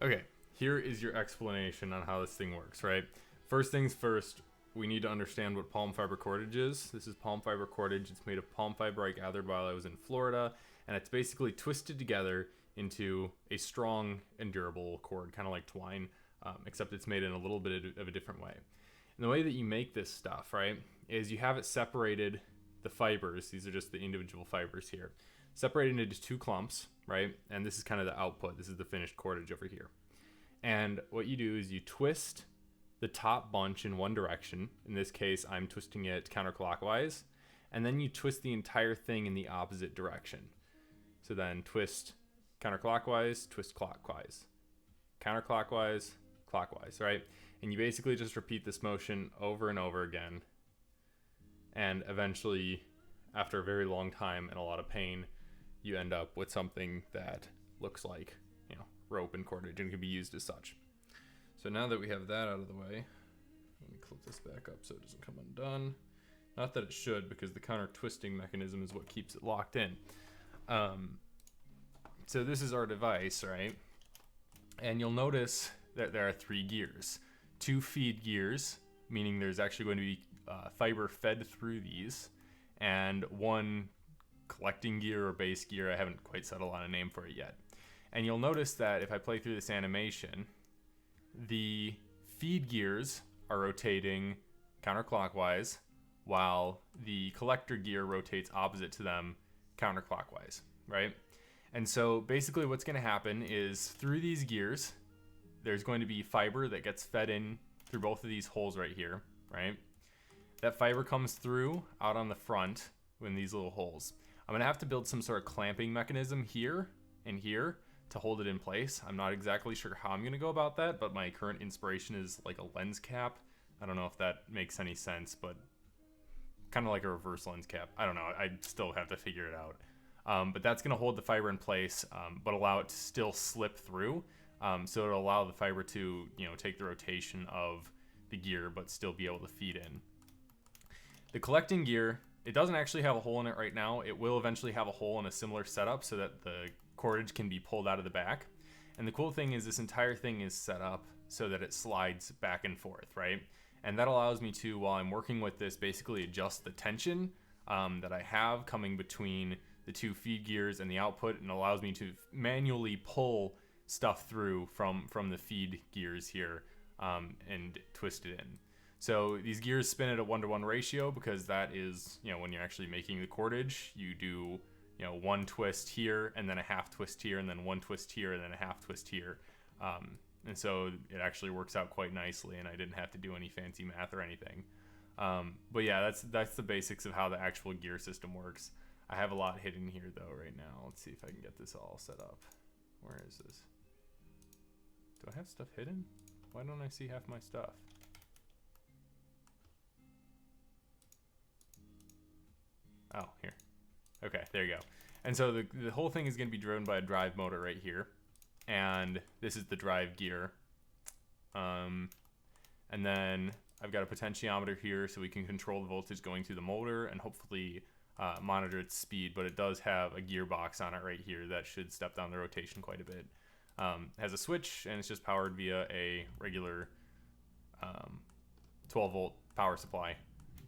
Okay, here is your explanation on how this thing works, right? First things first, we need to understand what palm fiber cordage is. This is palm fiber cordage. It's made of palm fiber I gathered while I was in Florida, and it's basically twisted together into a strong and durable cord, kind of like twine, except it's made in a little bit of a different way. And the way that you make this stuff, right, is you have it separated, the fibers, these are just the individual fibers here, separated into two clumps, right? And this is kind of the output. This is the finished cordage over here. And what you do is you twist the top bunch in one direction. In this case, I'm twisting it counterclockwise. And then you twist the entire thing in the opposite direction. So then twist counterclockwise, twist clockwise, counterclockwise, clockwise, right? And you basically just repeat this motion over and over again. And eventually, after a very long time and a lot of pain, you end up with something that looks like, rope and cordage and can be used as such. So now that we have that out of the way, let me clip this back up so it doesn't come undone. Not that it should, because the counter twisting mechanism is what keeps it locked in. So this is our device, right? And you'll notice that there are 3 gears. 2 feed gears, meaning there's actually going to be fiber fed through these, and 1 collecting gear or base gear. I haven't quite settled on a name for it yet. And you'll notice that if I play through this animation, the feed gears are rotating counterclockwise, while the collector gear rotates opposite to them counterclockwise, right? And so basically what's going to happen is through these gears, there's going to be fiber that gets fed in through both of these holes right here, right? That fiber comes through out on the front in these little holes. I'm going to have to build some sort of clamping mechanism here and here to hold it in place. I'm not exactly sure how I'm going to go about that, but my current inspiration is like a lens cap. I don't know if that makes any sense, but kind of like a reverse lens cap. I don't know. I still have to figure it out. But that's going to hold the fiber in place, but allow it to still slip through. So it'll allow the fiber to, take the rotation of the gear, but still be able to feed in. The collecting gear, it doesn't actually have a hole in it right now. It will eventually have a hole in a similar setup so that the cordage can be pulled out of the back. And the cool thing is this entire thing is set up so that it slides back and forth, right? And that allows me to, while I'm working with this, basically adjust the tension that I have coming between the 2 feed gears and the output, and allows me to manually pull stuff through from the feed gears here and twist it in. So these gears spin at a 1-to-1 ratio, because that is, when you're actually making the cordage, you do 1 twist here and then a half twist here and then 1 twist here and then a half twist here. And so it actually works out quite nicely, and I didn't have to do any fancy math or anything. But yeah, that's the basics of how the actual gear system works. I have a lot hidden here though right now. Let's see if I can get this all set up. Where is this? Do I have stuff hidden? Why don't I see half my stuff? Oh, here. Okay, there you go. And so the whole thing is going to be driven by a drive motor right here. And this is the drive gear. And then I've got a potentiometer here so we can control the voltage going through the motor and hopefully monitor its speed. But it does have a gearbox on it right here that should step down the rotation quite a bit. It has a switch, and it's just powered via a regular 12-volt power supply.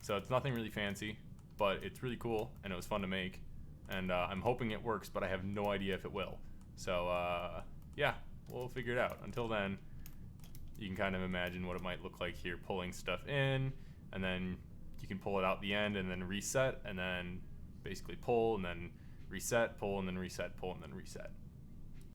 So it's nothing really fancy, but it's really cool, and it was fun to make. And I'm hoping it works, but I have no idea if it will. So yeah, we'll figure it out. Until then, you can kind of imagine what it might look like here, pulling stuff in, and then you can pull it out the end and then reset, and then basically pull and then reset, pull and then reset, pull and then reset.